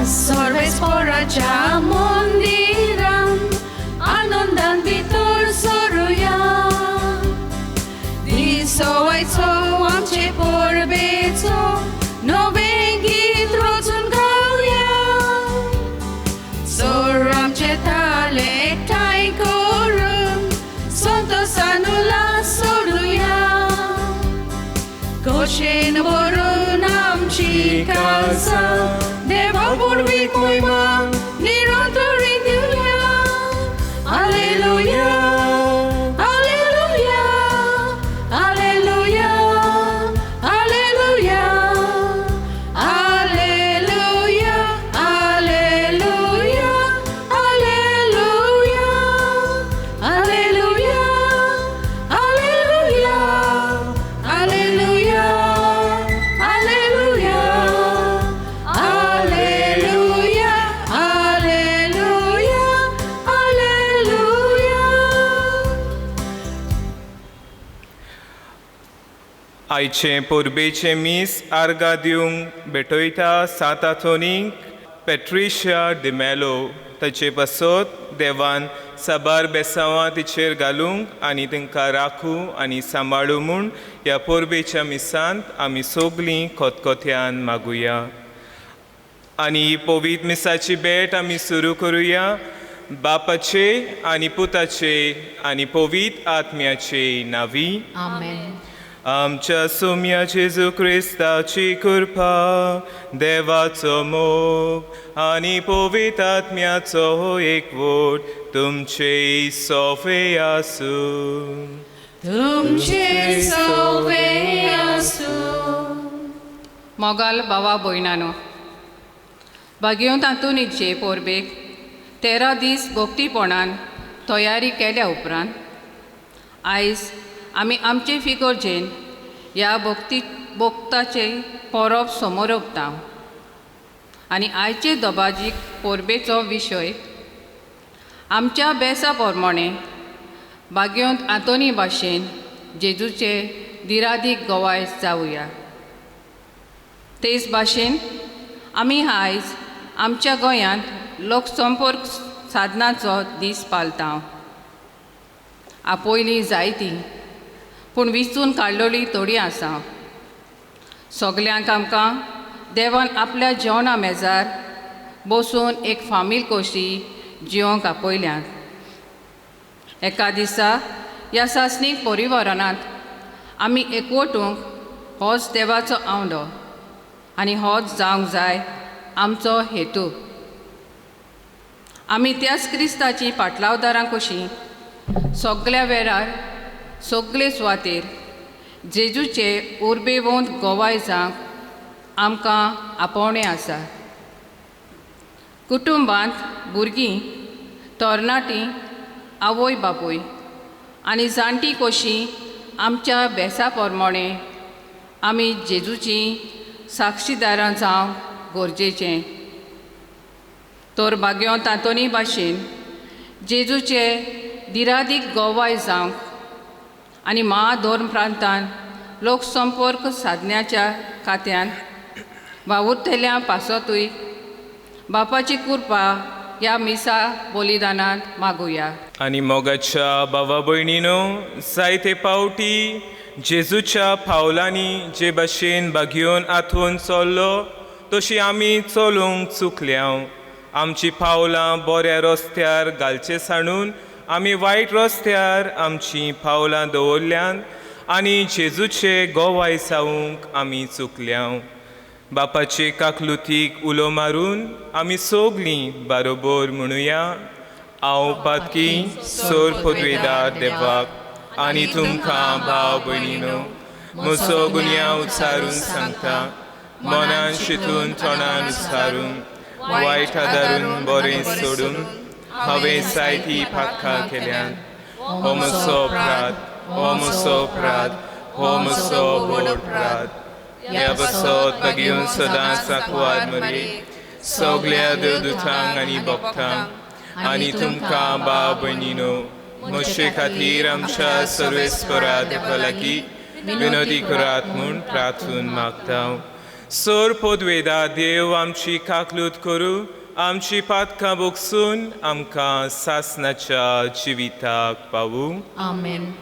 सर्वेस्पराच्या मंदिरान आनंदान भितर सरुया दिसवायचो आमचे परबेचो नवें गीत रचून गावया चोर आमचे ताले एकठांय करून संतोषान उल्हास सोडुया खोशेन भरून आमची काळजां देवा पुर्वीक महिमा निरंतरी दिवया hallelujah hallelujah hallelujah hallelujah hallelujah hallelujah hallelujah hallelujah hallelujah hallelujah hallelujah hallelujah hallelujah hallelujah. आयचे पोरबेचे मीस आर्गा दिवंक भेटयता सांताथोनीक पेट्रिशिया डिमेलो ताचे पासत देवान साबार बेसांवां तिचेर घालूंक आनी तांकां राखूं आनी सांबाळूं म्हूण ह्या पोरबेच्या मिसांत आमी सगलीं खोतखोत्यान मागुया आनी ही पवित्र मिसाची भेट आमी सुरू करुया बापाचे आनी पुताचे आनी पवित्र आत्म्याचे नांवी आमेन. आमच्या सोम्या जेजू क्रिस्ताची कृपा देवाचो मोग आनी पवित्र आत्म्याचो एकवट तुमचे सोवे आसूं तुमचे सवे आसूं. मोगाल भावा भयणानो भाग्यो तातूंचे पोरबेक 13 दीस भोगतीपणान तयारी केल्या उपरांत आयज आमी आमचे फिगोरजेन ह्या भोगताचे परब समोर ओपता आनी आयचे दोबाजीक पोरबेचो विशय आमच्या बेसा प्रमाणे भाग्योंत आंतोनी भाशेन जेजूचे दिरादीक गोवाय जावया तेच भाशेन आमी आयज आमच्या गोंयांत लोकसंपर्क साधनाचो दीस पालता आपोयलीं जायतीं पूण विचून काडलोली थोडी आसा सगल्यांक आमकां देवान आपल्या जेवणा मेजार बसून एक फामील कशी जिवंक आपयल्यात एका दिसा ह्या सासणीक परिवारांत आमी एकवटूंक होच देवाचो आवंडो आनी होच जावंक जाय आमचो हेतू आमी त्याच क्रिस्ताची पाटलावदारां कशीं सगळ्या वेळार सगळे सुवातेर जेजूचे उर्बेवंत गोवाय जावंक आमकां आपोवणें आसा कुटुंबांत भुरगीं तरणाटीं आवय बापूय आनी जाणटीं कशीं आमच्या बेसा प्रमाणे आमी जेजूची साक्षीदारां जावंक गरजेचें तर भाग्यो तातोनी भाशेन जेजूचे दिरादीक गोवाय जावंक आनी महाधोर्म प्रांतान लोकसंपर्क साधन्याच्या खात्यान वावुरतेल्या पासतूय बापाची कृपा ह्या मिसा बलिदानांत मागुया. आनी मोगाच्या भावा भयणीनो जायते पावटी जेजूच्या पावलांनी जे भाशेन भाग्योन आथून चल्लो तशी आमी चलूंक चुकल्या आमची पावलां बऱ्या रस्त्यार घालचे सांडून आमी वायट रस्त्यार आमची पावलां दवरल्यान आनी जेजूचे गोवाय जावंक आमी चुकल्या बापाचे काकलुतीक उलो मारून आमी सगलीं बरोबर म्हणुया हांव पातकी सोर पदवेदार देवाक आनी तुमकां भाव भयणीनो म्हजो गुन्या उचारून सांगता मनान चिंतून तोंडान उचारून वायट आदारून बरें सोडून हांवें जायतीं पातकां केल्यान हो म्हजो अपराध हो म्हजो अपराध हो म्हजो व्हड अपराध ह्या बसत भाग्योन सदांच आंकवार मरे सगळ्या देवदूतांक आनी भक्तांक आनी तुमकां भाव भयणीनो म्हजे खातीर आमच्या सर्वेस्परा देवा लागीं विनोदी करात म्हूण प्रार्थून मागता सोर पोदवेदा देव आमची काकलूत करू आमची पातकां बोगसून आमकां सासणाच्या जिविताक पावू. Amen.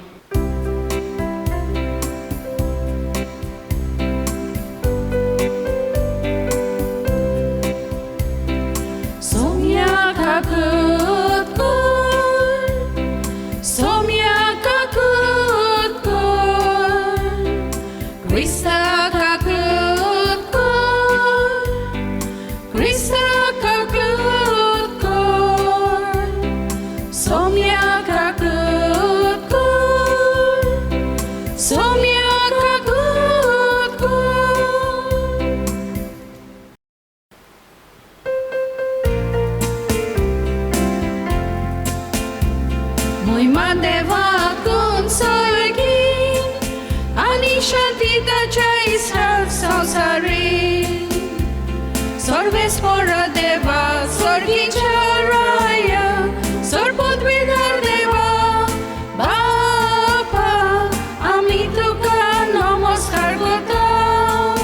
Sorves por deva, sorgincha raya, sorpot vidar deva, Bapa, ami tuka namaskar gotam,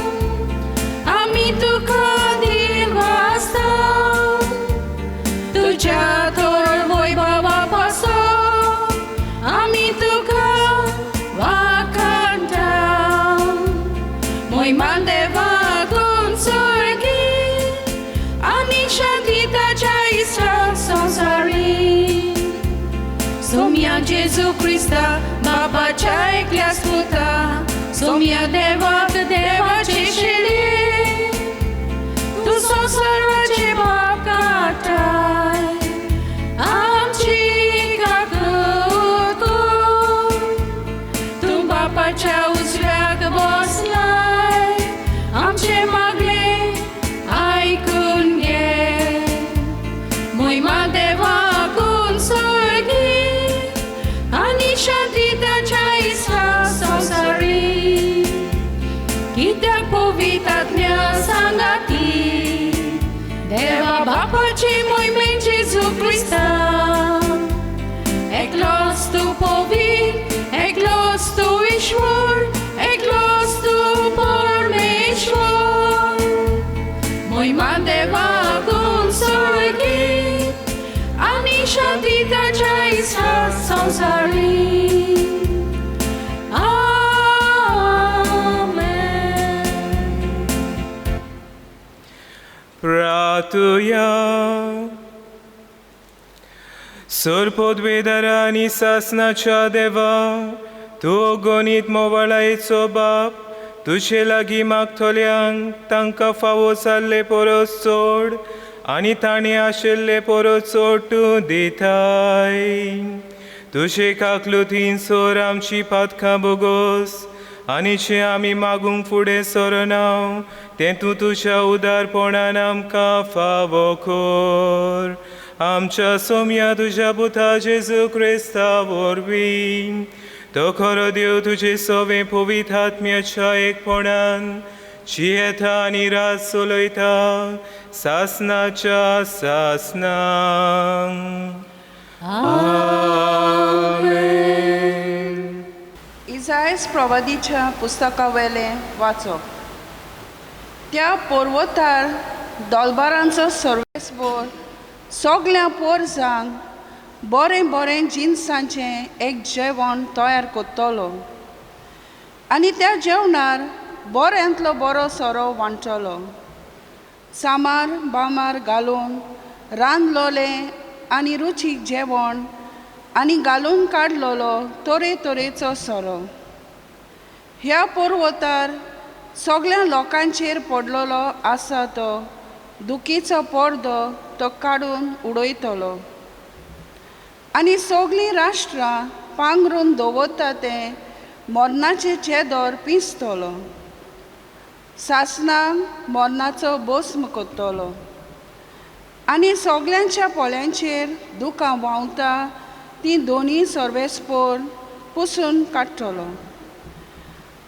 ami tuka dilvastam, tuja tor voi baba paso, ami tuka vakantam, moi mandeva Somia Jesu Christa, Baba Chai Klasputa, Somia Deva Deva Cheshele, Tu Sosarva Chebakatai, Amchi Kakuku, Tu Baba Chau Zrak Boslai, Amche Magle, Ai Kunge, Moima Deva Kunsorgi, Shantita Chaisa Sosari Kita Povitatnya Sangati Deva Bapachi Moimen Jesu Christa Eklos tu Povit, Eklos tu Ishwar, Eklos tu Parmeshwar Moiman Deva Kunsorgi Ani Shantita Chaisa Sosari Pratuya Sorpodvedarani sasnacha deva Tu gonit movalaico bap Tuche lagi magtoliang Tanka fawosalle poros sod Ani tani ashelle poros sodu ditai Tuche kaklutin sor amchi patka bogos Ani che ami magum fude soronau Tentu tuja udarponan amka favokor Amcha somia tuja buta Jesu Christa vorbi To koro Dieu tuje sove povitatmia ekponan Chieta ani rasoloita Sasna cha sasna Amen. इसायस प्रवादीच्या पुस्तकावेले वाचप त्या पर्वतार दोलबारांचो सर्वेस्पोर सगळ्या पोरसांक बरें बरें जिन्सांचें एक जेवण तयार करतलो आनी त्या जेवणार बऱ्यांतलो बरो सोरो वांटलो सामार बामार घालून रांदलोलें आनी रुचीक जेवण आनी घालून काडलोलो तोरे तोरेचो सोरो ह्या पर्वतार सगळ्या लोकांचेर पडलोलो आसा तो दुखीचो पडदो तो काडून उडयतलो आनी सगळीं राष्ट्रां पांगरून दवरता तें मरणाचें चेदर पिंजतलो सासणांक मरणाचो भस्म करतलो आनी सगळ्यांच्या पोळ्यांचेर दुखां व्हांवता ती दोनी सर्वेस्पोर पुसून काडटलो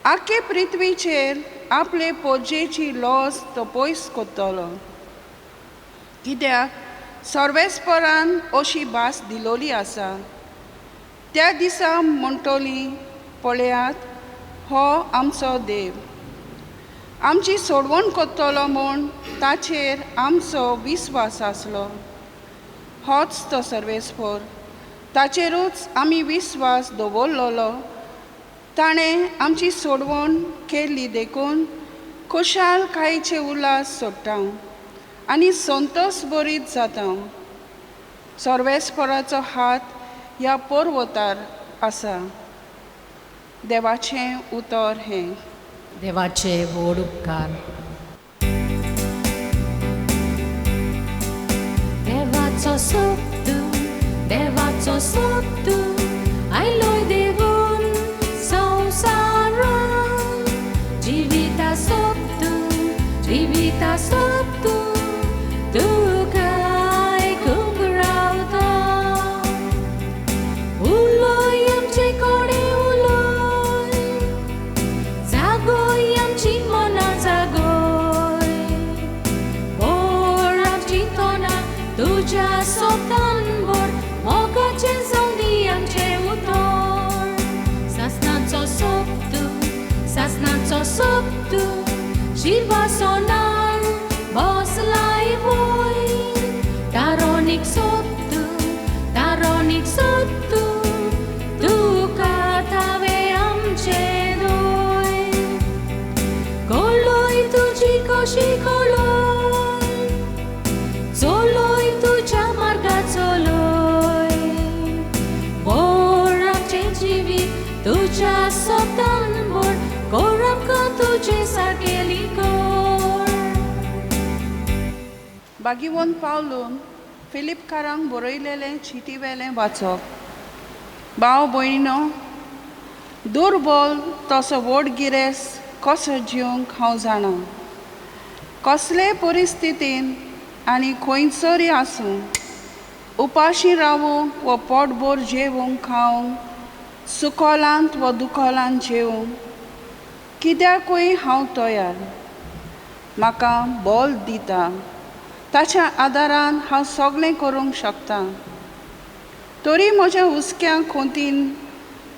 आख्खे पृथ्वीचेर आपले पोजेची लॉस तो पयस करतलो कित्याक सर्वेस्परान अशी भास दिलोली आसा त्या दिसा म्हणटली पळयात हो आमचो देव आमची सोडवण करतलो म्हूण ताचेर आमचो विस्वास आसलो. होच तो सर्वेस्पोर, ताचेरूच आमी विस्वास दवरलेलो. ताणें आमची सोडवण केल्ली देखून खुशालकायेचे उल्हास सोडटा आनी संतोश भरीत जाता. सर्वेस्पराचो हात ह्या पर्वतार आसा. देवाचें उतर हें. देवाचे व्हड उपकार. देवाचो सोब तूं आयलोय देवून संवसारान. जिविता सोब तूं तुका आयकूंक रावता. उलोय आमचे कोडे उलोय, जागोय आमची मनां जागोय. बोर आमची तोंडां तुज्या सोबतान बोर, मोगाचें जावं दी आमचें उतर. सासणाचो सोब तूं शिवा सोनार बसलाय वोय. तारोनीक सोब तूं तुका थावे आमचे दोय. कोलोय तुजी कशी कोलोय, चलोय तुज्या मार्गार चलोय. बोर आमचें जिवीत तुज्या सोबतान बोर, कोर आमकां तुजे सारकेली कोर. बागीवन पावलून फिलिपकारांक बरयलेलें चिटीवेलें वाचप. भाव भयणीनो, दुर्बल तसो व्हड गिरेस्त कसो जिवंक हांव जाणा. कसलेय परिस्थितीन आनी खंयसरी आसूं, उपाशी रावूंक वा पोटभर जेवूंक खावंक, सुखोलांत वा दुखोलांत जेवूंक, कित्याकूय हांव तयार. म्हाका बल दिता, ताच्या आदारान हांव सगळें करूंक शकतां. तरी म्हज्या हुस्क्यांक खोंतीन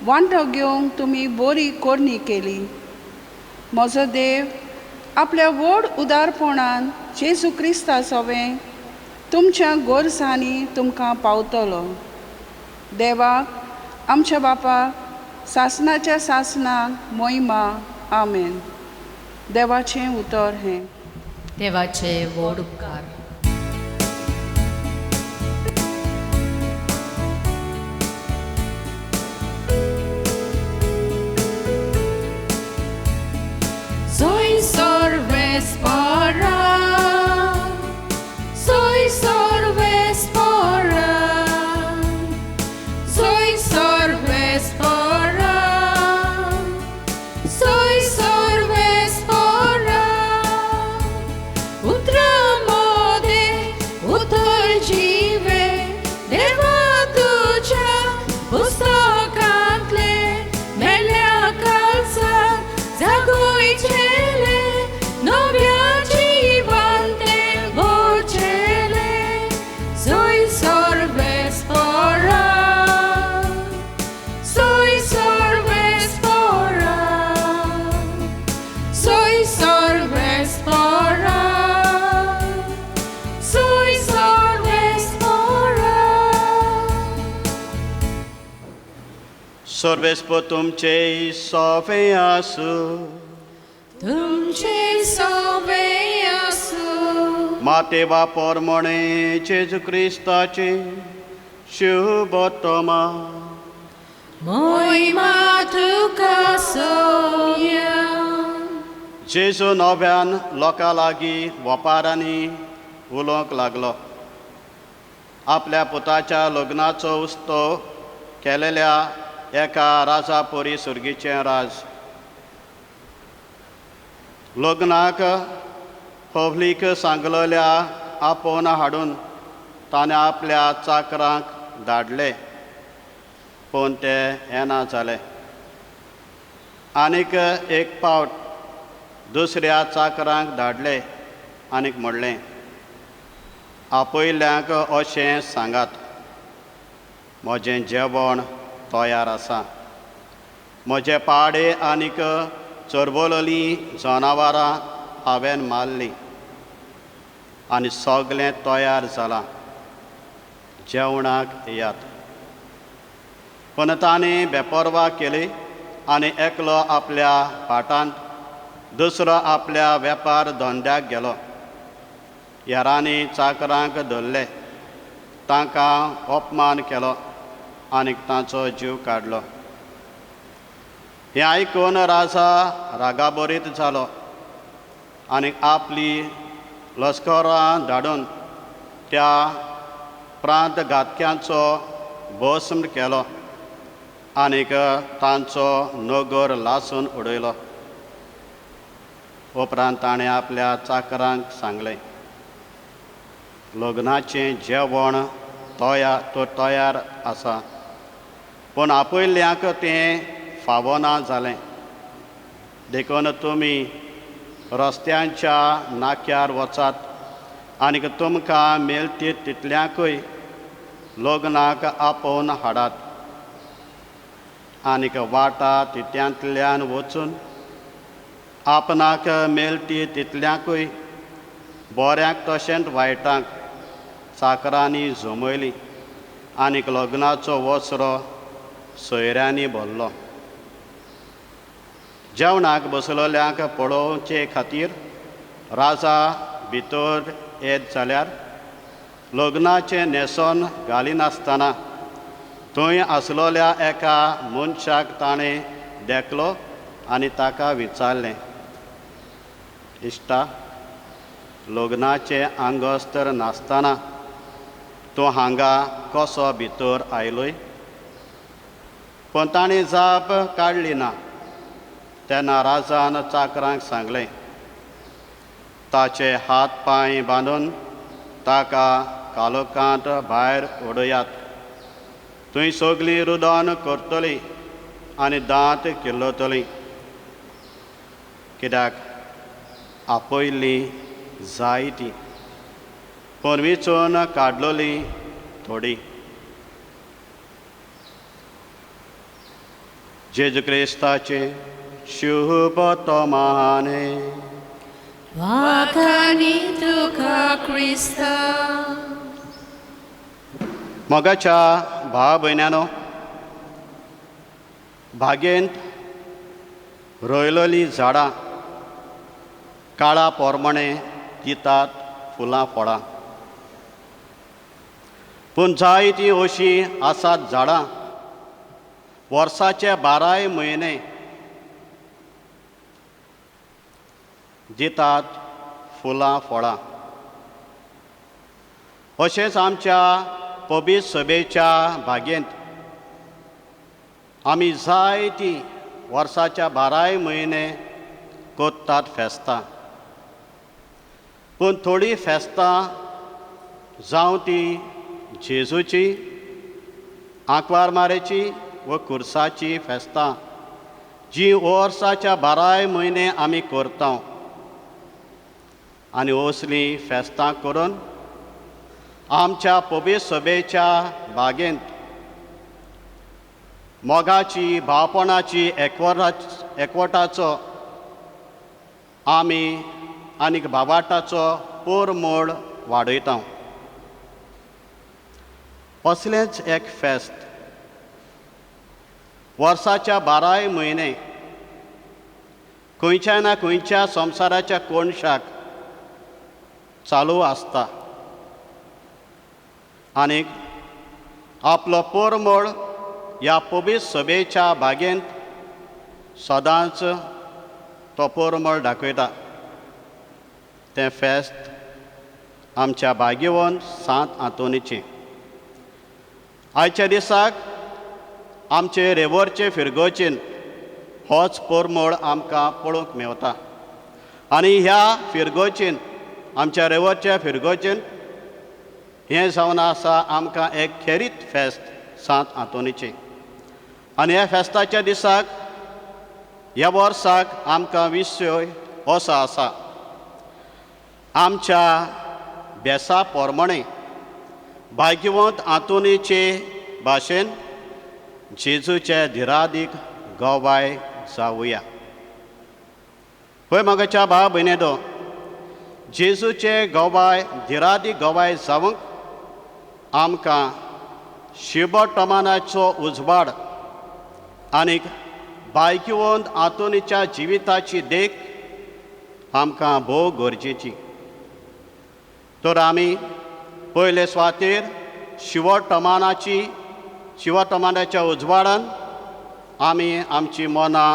वांटो घेवंक तुमी बरी कोरणी केली. म्हजो देव आपल्या व्हड उदारपणान जेजू क्रिस्ता सोबें तुमच्या गोरसांनी तुमकां पावतलो. देवाक आमच्या बापाक सासणाच्या सासणाक महिमा. आमेन. देवाचें उतर हें. देवाचे व्हड उपकार. Soy sorvespora, soy sorvespora, soy sorvespora, soy sorvespora. Utramode, utorjive, deva tuja, pustokantle, melia kalsa, zagojcie. सर्वेस्प तुमचे सोबे आसूं. तुमचे सोबे आसूं. मातेवा पोरमणे जेजू क्रिस्ताचे शुभ तोमा. महिमा तुका सोया. जेजू नव्यान लोकां लागीं वपारांनी उलोवंक लागलो. आपल्या पुताच्या लग्नाचो उत्सव केलेल्या एका राजा पोरी सुर्गीचें राज. लग्नाक पब्लीक सांगलेल्या आपोवन हाडून ताणें आपल्या चाकरांक धाडले, पूण ते येना जाले. आनीक एक पावट दुसऱ्या चाकरांक धाडले आनीक म्हणलें, आपयल्यांक अशें सांगात, म्हजें जेवण तयार आसा. म्हजे पाडे आनीक चरबोलली जनावरां हांवें मारली आनी सगळें तयार जालां, जेवणाक येयात. पूण तांणी बेपरवा केली आनी एकलो आपल्या फाटांत, दुसरो आपल्या वेपार धंद्याक गेलो. हेरांनी चाकरांक धरले, तांकां अपमान केलो आनी तांचो जीव काडलो. हें आयकून राजा रागाबरीत जालो आनी आपली लश्करां धाडून त्या प्रांत घातक्यांचो भस्म केलो आनीक तांचो नोगोर लासून उडयलो. उपरांत ताणें आपल्या चाकरांक सांगलें, लग्नाचें जेवण तयार आसा, पूण आपयल्ल्यांक तें फावना जालें. देखून तुमी रस्त्यांच्या नाक्यार वचात आनीक तुमकां मेळटी तितल्यांकूय लग्नाक आपोवन हाडात. आनीक वाटा तित्यांतल्यान वचून आपणाक मेळटी तितल्यांकूय बऱ्यांक तशेंच वायटांक चाकरांनी जमयली आनीक लग्नाचो वस्रो सोयऱ्यांनी भरलो. जेवणाक बसलोल्यांक पळोवचे खातीर राजा भितर येत जाल्यार लग्नाचें न्हेसोन घालिनासतना थंय आसलोल्या एका मनशाक ताणें देखलो आनी ताका विचारलें, इश्टा, लग्नाचें आंगोस्तर नासतना तूं हांगा कसो भितर आयलोय? पूण ताणें जाप काडली ना. तेन्ना राजान चाकरांक सांगलें, ताचे हात पांय बांदून ताका कालोखांत भायर उडयात. थंय सगळीं रुदन करतलीं आनी दांत किल्लतलीं, कित्याक आपयल्लीं जायतीं, पूण वेंचून काडलोलीं थोडीं. जेजू क्रिस्ताचे शुभ तोमाने. वाखाणी तुका क्रिस्ता. मोगाच्या भाव भयण्यांनो, बागेंत रोयलोलीं झाडां काळा पोरमणे दितात फुलां फळां, पूण जायतीं अशीं आसात झाडां वर्साचे 12 म्हयने दितात फुलां फळां. अशेंच आमच्या पबीत सभेच्या बागेंत आमी जायतीं वर्साच्या 12 म्हयने कोत्तात फेस्तां, पूण थोडीं फेस्तां जावं ती जेजूची, आंकवारमारेची व कुर्साची फेस्तां जीं वर्साच्या 12 म्हयने आमी करता, आनी असलीं फेस्तां करून आमच्या पबीत सभेच्या बागेंत मोगाची भावपणाची एकवटाचो आमी आनीक भावाटाचो पोरमोळ वाडयता. असलेंच एक फेस्त वर्साच्या 12 म्हयने खंयच्या ना खंयच्या संवसाराच्या कोणशाक चालू आसता आनीक आपलो पोरमोळ ह्या पबीत सभेच्या बागेंत सदांच तो पोरमोळ दाखयता. तें फेस्त आमच्या बागेवन सांत आंतोनीचें. आयच्या दिसाक आमचे रेवरचे फिरगोचेन होच पोरमोळ आमकां पळोवंक मेवता. आनी ह्या फिरगोचेन, आमच्या रेवरच्या फिरगोचेन, हें जावन आसा आमकां एक खेरीत फेस्त सांत आंतोनीचें. आनी ह्या फेस्ताच्या दिसाक ह्या वर्साक आमकां विशय असो आसा, आमच्या बेसा पोरमणे भाग्यवंत आंतोनीचे भाशेन जेजूचे धिरादीक गोवाय जावुया. पळय मोगाच्या भाव भयणेदो, जेजूचे गवाय धिरादी गवाय जावंक आमकां शिबटमानाचो उजवाड आनीक बायकिवंत आतुनीच्या जिविताची देख आमकां भोव गरजेची. तर आमी पयले सुवातेर शिवटमानाच्या उजवाडान आमी आमची मनां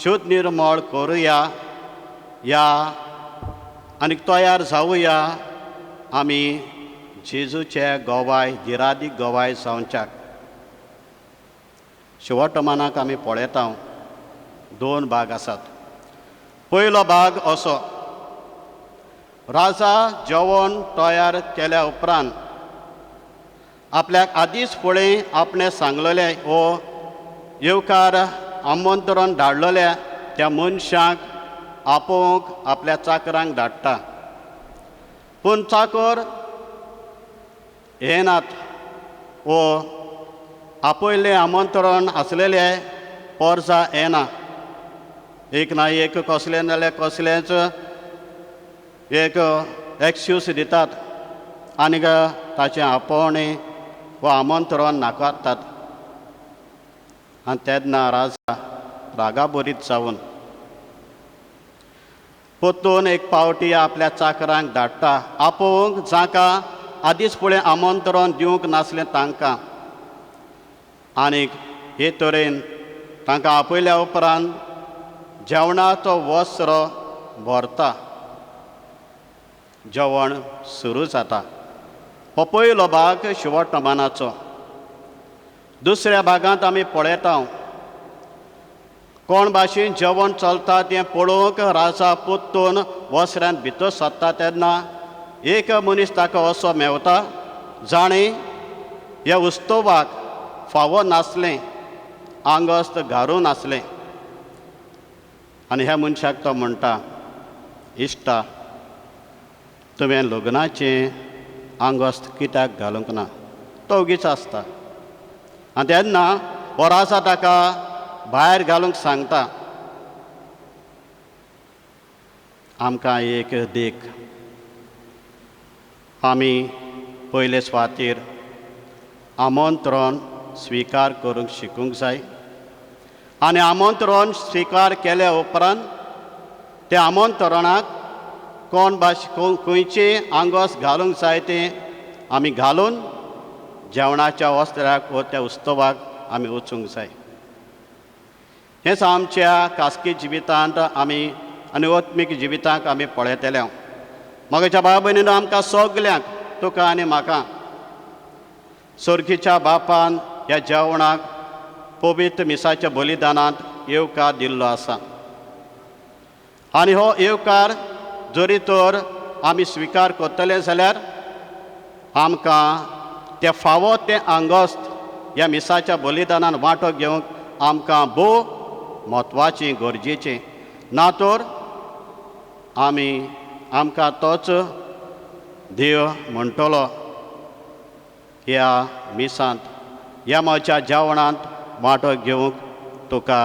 शुद्ध निर्मळ करुया आनीक तयार जावुया आमी जेजूचे गवाय धिरादी गवाय जावच्याक. शिवटमानाक आमी पळयता 2 भाग आसात. पयलो भाग असो, राजा जेवण तयार केल्या उपरांत आपल्याक आदींच फुडें आपणें सांगलेले वो येवकार आमंत्रण धाडलेल्या त्या मनशाक आपोवंक आपल्या चाकरांक धाडटा. पूण चाकर येनात वो आपयलें आमंत्रण आसलेले पोरसा येना. एक ना एक कसलें नाल्यार कसलेंच एक एक्सक्यूज दितात आनीक ताचें आपोवणें वा आमंत्रण नाकारतात. आनी तेन्ना राजा रागाबरीत जावन परतून एक पावटी आपल्या चाकरांक धाडटा आपोवंक जाका आदींच फुडें आमंत्रण दिवंक नासलें तांकां. आनीक हे तरेन तांकां आपयल्या उपरांत जेवणाचो वस्त्र भरता. जेवण सुरू जाता. हो पयलो भाग शिवटमानाचो. दुसऱ्या भागांत आमी पळयता कोण भाशेन जेवण चलता तें पळोवंक राजा पोत्तून वस्त्रांत भितर सरता तेन्ना एक मनीस ताका असो मेवता जाणें ह्या उत्सवाक फावो नासलें आंगोस्त घालूं नासलें. आनी ह्या मनशाक तो म्हणटा, इश्टा तुवें लग्नाचें आंगोस्त कित्याक घालूंक ना? तो उगीच आसता. आनी तेन्ना हो राजा ताका भायर घालूंक सांगता. आमकां एक देख आमी पयले सुवातेर आमंत्रण स्विकार करूंक शिकूंक जाय. आनी आमंत्रण स्विकार केल्या उपरांत त्या आमंत्रणाक कोण खंयचें आंगोस घालूंक जाय तें आमी घालून जेवणाच्या वस्त्राक व त्या उत्सवाक आमी वचूंक जाय. हेंच आमच्या खासगी जिवितांत आमी आनी आत्मीक जिवितांत आमी पळयतले. म्हज्या भाव भयणीनो, आमकां सगल्यांक तुका आनी म्हाका सर्गीच्या बापान ह्या जेवणाक पवित्र मिसाच्या बलिदानांत येवकार दिल्लो आसा. आनी हो येवकार जरी तर आमी स्विकार करतले जाल्यार आमकां ते फावो तें आंगोस्त ह्या मिसाच्या बलिदानांत वांटो घेवंक आमकां भोव म्हत्वाचें गरजेचें. ना तर आमकां तोच देव म्हणटलो ह्या मिसांत ह्या म्हज्या जेवणांत वांटो घेवंक तुका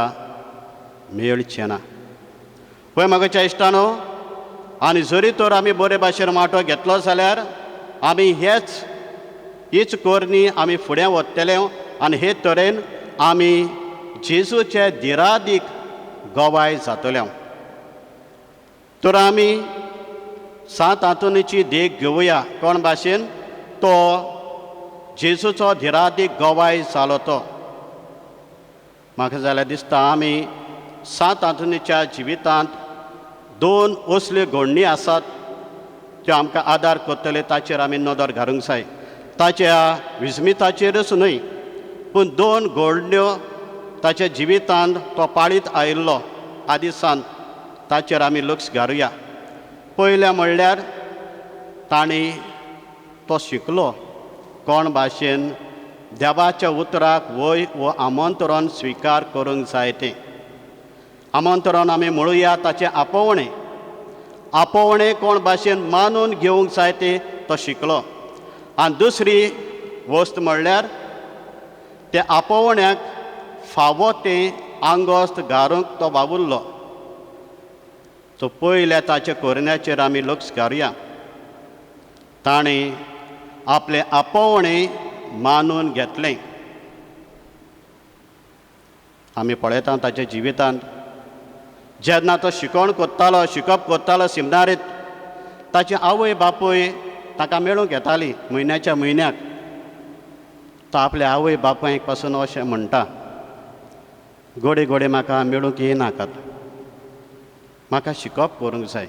मेळचें ना. पळय म्हाज्या इश्टानो, आनी जरी तर आमी बरे भाशेन वांटो घेतलो जाल्यार आमी हीच कोरणी आमी फुडें व्हरतले आनी हे तरेन आमी जेजूचे धिरादीक गवाय जातले. तर आमी 7 हातुनीची देख घेवया. कोण भाशेन तो जेजूचो धिरादीक गवाय जालो तो. म्हाका जाल्यार दिसता आमी 7 हातुनीच्या जिवितांत 2 असल्यो घडणी आसात त्यो आमकां आदार करतले. ताचेर आमी नदर घालूंक जाय. ताच्या विस्मिताचेरच न्हय, पूण 2 घडण्यो ताच्या जिवितांत तो पाळीत आयिल्लो आदिसान ताचेर आमी लक्ष घालुया. पयलें म्हणल्यार ताणी तो शिकलो कोण भाशेन देवाच्या उतराक वय वो आमंत्रण स्विकार करूंक जाय तें. आमंत्रण आमी म्हणुया ताचें आपोवणें कोण भाशेन मानून घेवंक जाय तें तो शिकलो. आनी दुसरी वस्त म्हणल्यार त्या आपोवण्याक फावो तें आंगोस्त घालूंक तो वावुरलो. सो पयल्या ताच्या कोरण्याचेर आमी लक्ष घालुया. ताणें आपलें आपोवणें मानून घेतलें. आमी पळयता ताच्या जिवितांत जेन्ना तो शिकप कोत्तालो सेमिनारींत, ताची आवय बापूय ताका मेळूंक येताली म्हयन्याच्या म्हयन्याक. तो आपल्या आवय बापायक पासून अशें म्हणटा, घोडे घोडे म्हाका मेळूंक येयनाकात, म्हाका शिकप करूंक जाय.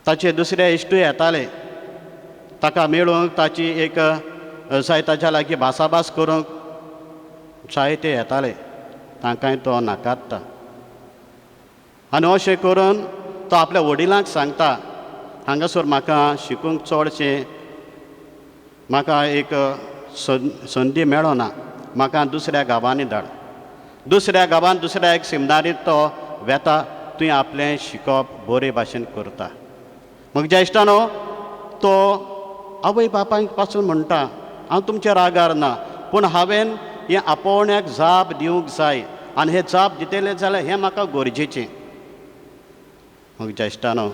ताचे दुसरे इश्टूय येताले ताका मेळूंक, ताची एक जाय ताच्या लागीं भासाभास करूंक जायते येताले, तांकांय तो नाकारता. आनी अशें करून तो आपल्या वडिलांक सांगता, हांगासर म्हाका शिकूंक चडशें म्हाका एक संदी मेळना, म्हाका दुसऱ्या गांवांनी धाड. दुसऱ्या गांवांत दुसऱ्या एक सेमिनारींत तो वेता, थंय आपलें शिकप बरे भाशेन करता. मग ज्येश्ठानो, तो आवय बापायक पासून म्हणटा, हांव तुमचेर रागार ना, पूण हांवें हें आपोवण्याक जाप दिवंक जाय, आनी हें जाप दितलें जाल्यार हें म्हाका गरजेचें. मग ज्येश्ठानो,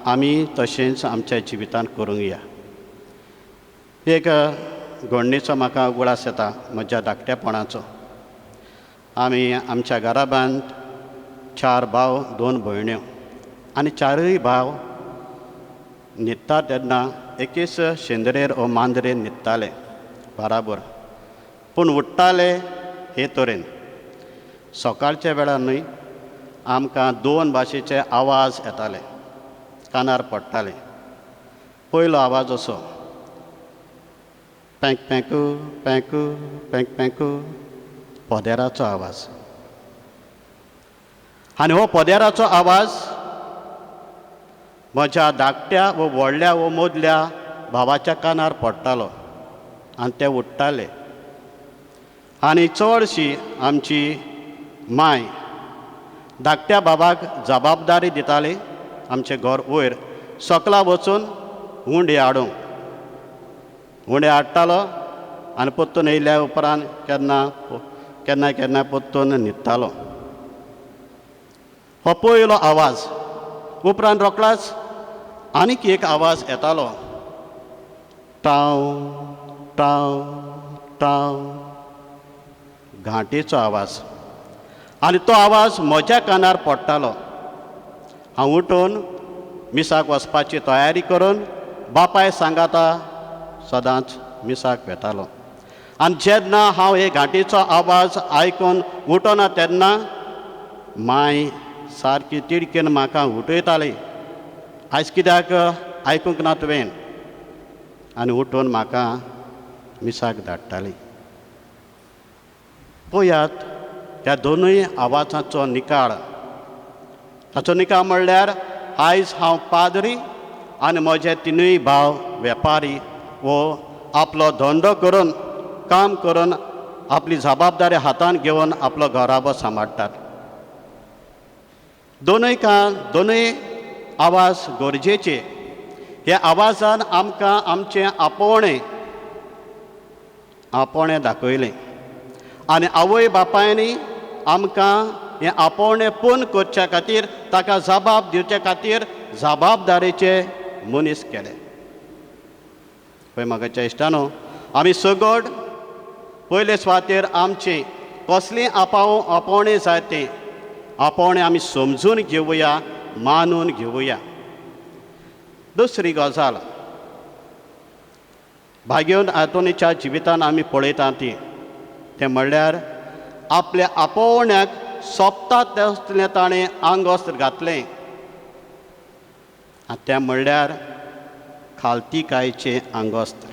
आमी तशेंच आमच्या जिवितांत करूंक या. एक घडणेचो म्हाका उगडास येता म्हज्या धाकटेपणाचो. आमी आमच्या घराबांत 4 भाव 2 भयण्यो, आनी 4य भाव न्हिदता तेन्ना एकेच शेंद्रेर वो मांद्रेर न्हिदताले बराबर, पूण उठ्ठाले हे तरेन. सकाळच्या वेळार न्हय, आमकां 2 भाशेचे आवाज येताले, कानार पडटाले. पयलो आवाज असो, पँक पँकू पँकू पँक पँकू, पोदेराचो आवाज. आनी हो पोदेराचो आवाज म्हज्या धाकट्या व व्हडल्या व मदल्या भावाच्या कानार पडटालो, आनी ते उठ्ठाले. आनी चडशी आमची माय धाकट्या भावाक जबाबदारी दिताली, आमचें घर वयर सकला वचून हुंडे हाडूंक. हुंडे हाडटालो आनी परतून येयल्या उपरांत केन्ना केन्ना परतून न्हिदतालो. हो पयलो आवाज. उपरांत रोखडाच आनीक एक आवाज येतालो, टाव टाव टाव, घांटेचो आवाज. आनी तो आवाज म्हज्या कानार पडटालो. हांव उठून मिसाक वचपाची तयारी करून बापाय सांगाता सदांच मिसाक वेतालो. आनी जेन्ना हांव हे घांटेचो आवाज आयकून उठोना तेन्ना माय सारकी तिडकेन म्हाका उठयताली, आयज कित्याक आयकूंक ना तुवें, आनी उठून म्हाका मिसाक धाडटाली. पळयात ह्या दोनूय आवाजाचो निकाळ. ताचो निकाळ म्हणल्यार आयज हांव पाद्री आनी म्हजे 3य भाव वेपारी, वो आपलो धंदो करून काम करून आपली जबाबदारी हातान घेवन आपलो घराबो सांबाळटात. दोनूय आवाज गरजेचे. ह्या आवाजान आमकां आमचें आपोवणें दाखयलें, आनी आवय बापायनी आमकां हें आपोवणें पूर्ण करच्या खातीर, ताका जबाब दिवचे खातीर जबाबदारेचे मनीस केले. पळय म्हाका इश्टानो, आमी सगळ्यात पयले सुवातेर आमचें कसलें आपोवणें जाय तें आपोवणें आमी समजून घेवया, मानून घेवया. दुसरी गजाल भाग्योन आतोनीच्या जिवितान आमी पळयता तें म्हणल्यार आपल्या आपोवण्याक सोंपता तसलें ताणें आंगोस्त घातलें, आनी तें म्हणल्यार खालतीकायेचें आंगोस्त.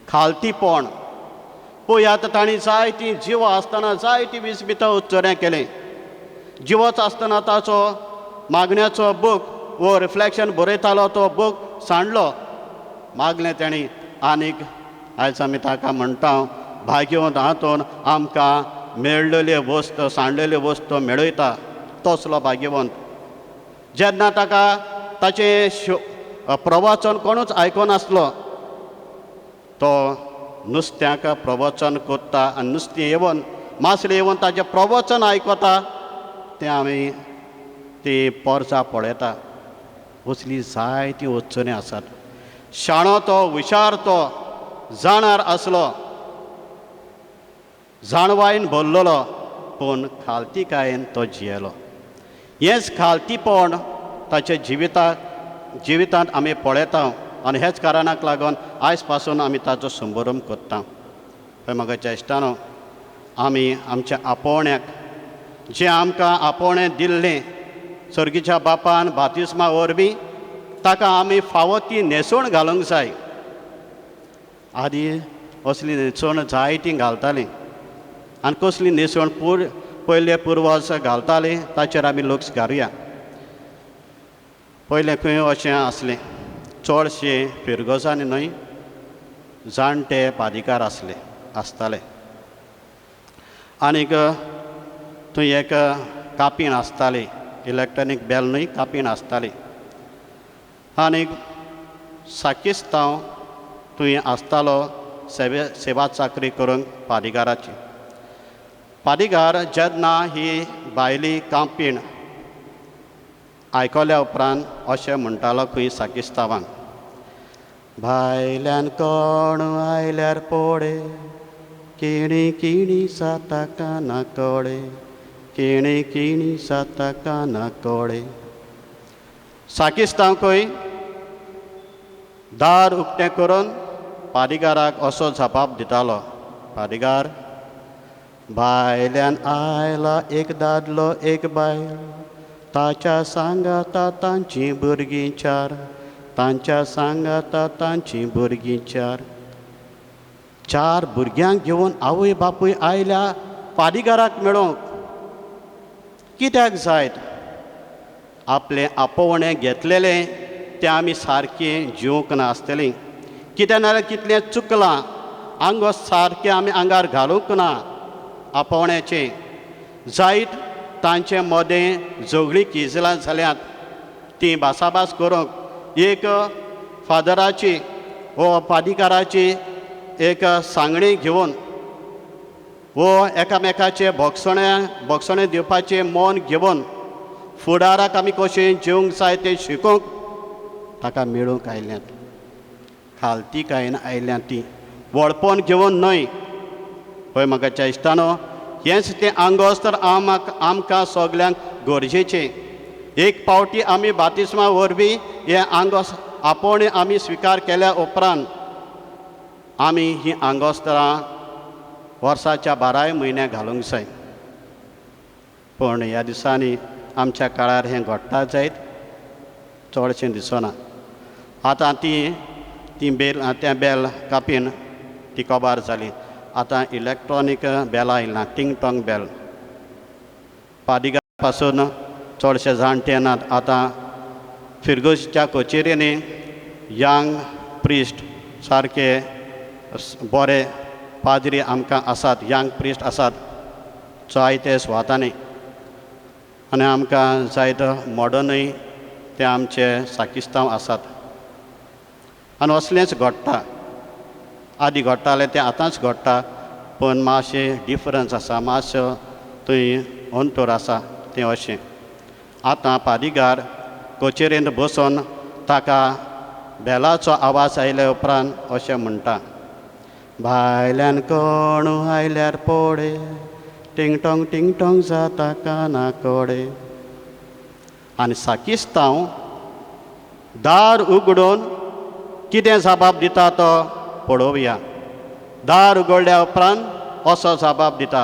खालतीपण. पळयात, ताणें जायतीं जिवो आसतना जायतीं विस्बितां उच्चऱ्यां केलें. जिवोच आसतना ताचो मागण्याचो बूक वो रिफ्लेक्शन बरयतालो तो बूक सांडलो. मागलें तेणी आनीक आयज आमी ताका म्हणटा भाग्योन हातून आमकां मेळ्ळेल्यो वस्तू सांडलेल्यो वस्तू मेळयता, तसलो भाग्यवंत. जेन्ना ताका ताचें प्रवचन कोणूच आयकोनासलो, तो नुस्त्याक प्रवचन करता आनी नुस्तें येवन मासले येवन ताचें प्रवचन आयकता तें आमी ती पोरसां पळयता असली जायतीं अडचणी आसात. शाणो तो हुशार तो जाणार आसलो, जाणवायेन भरलेलो, पूण खालतीकायेन तो जियेलो. हेंच खालतीपण ताच्या जिवितांत आमी पळयता आनी हेच कारणाक लागून आयज पासून आमी ताचो समारंभ करता. पळय म्हाका इश्टानो, आमी आमच्या आपोवण्याक जें आमकां आपोवणें दिल्लें सर्गीच्या बापान बातिस्मा वरवीं ताका आमी फावो ती न्हेसोवन घालूंक जाय. आदी असली न्हेसोवन जायतीं घालतालीं आनी कसली न्हेसोवन पयले पुर्वज घालताले ताचेर आमी लक्ष घालुया. पयलें खंय अशें आसलें, चडशे फिरगोजांनी न्हय जाणटे पादिकार आसताले. आनीक थंय एक कापीण आसताली, इलेक्ट्रॉनीक बेल न्हय कापीण आसताली. आनीक साकिस्तांव थंय आसतालो सेवा चाकरी करूंक पादिकाराची. पादिकार जेन्ना ही भायली कापीण आयकल्या उपरांत अशें म्हणटालो खंय साकिस्तांवांक, भायल्यान कोण आयल्यार पडे, केणी केणी जाता काना कळे, केणी केणी जाता काना कळे. साकिस्तांव खंय दार उक्तें करून पादिकाराक असो जबाब दितालो, पादिकार, भायल्यान आयला एक दादलो एक बायल, ताच्या सांगाता तांचीं भुरगीं चार, तांच्या सांगाता तांचीं भुरगीं चार. चार भुरग्यांक घेवन आवय बापूय आयल्या पादिकाराक मेळोवंक. कित्याक जायत? आपलें आपोवणें घेतलेलें तें आमी सारकें जिवंक नासतलीं. कितें नाल्यार कितलें चुकलां आंग सारकें आमी आंगार घालूंक ना आपोवण्याचें. जायत तांचे मदें झगडीं किजलां जाल्यात, तीं भासाभास करूंक एक फादराची वो पादिकाराची एक सांगणी घेवन वो एकामेकाचे भोगसणे दिवपाचें मोन घेवन फुडाराक आमी कशें जिवंक जाय तें शिकोवंक ताका मेळूंक आयल्यांत. खालतीकायेन आयल्यां तीं वळपोन घेवन न्हय. पळय म्हाका इश्टानो, हेंच तें आंगोस्तर आमकां सगल्यांक गरजेचें. एक पावटी आमी बातिस्मा वरवीं हें आपोवणें आमी स्विकार केल्या उपरांत आमी हीं आंगोस्तरां वर्साच्या 12 म्हयन्याक घालूंक जाय. पूण ह्या दिसांनी आमच्या काळार हें घडटा जायत चडशें दिसना. आतां तें बेल कापीन ती कोबार जाली. आतां इलेक्ट्रॉनीक बेलां आयलां, टिंग टॉंग बेल. पादिकार पासून चडशे जाणटे नात. आतां फिरगोशीच्या कचेरींनी यंग प्रिस्ट सारके बरे पाद्री आमकां आसात, यंग प्रिस्ट आसात जायते सुवातांनी. आनी आमकां जायतो मॉडर्नूय ते आमचे साकिस्तांव आसात. आनी असलेंच घडटा. आदी घडटालें तें आतांच घडटा, पूण मातशें डिफरन्स आसा, मातसो थंय अंतर आसा. तें अशें आतां पादिकार कचेरींत बसून ताका बेलाचो आवाज आयल्या उपरांत अशें म्हणटा, भायल्यान कोण आयल्यार पडे, टिंग टॉंग जाता काना कळे. आनी साकिस्तांव दार उगडून कितें जबाब दिता तो पळोवया. दार उगडल्या उपरांत असो जबाब दिता,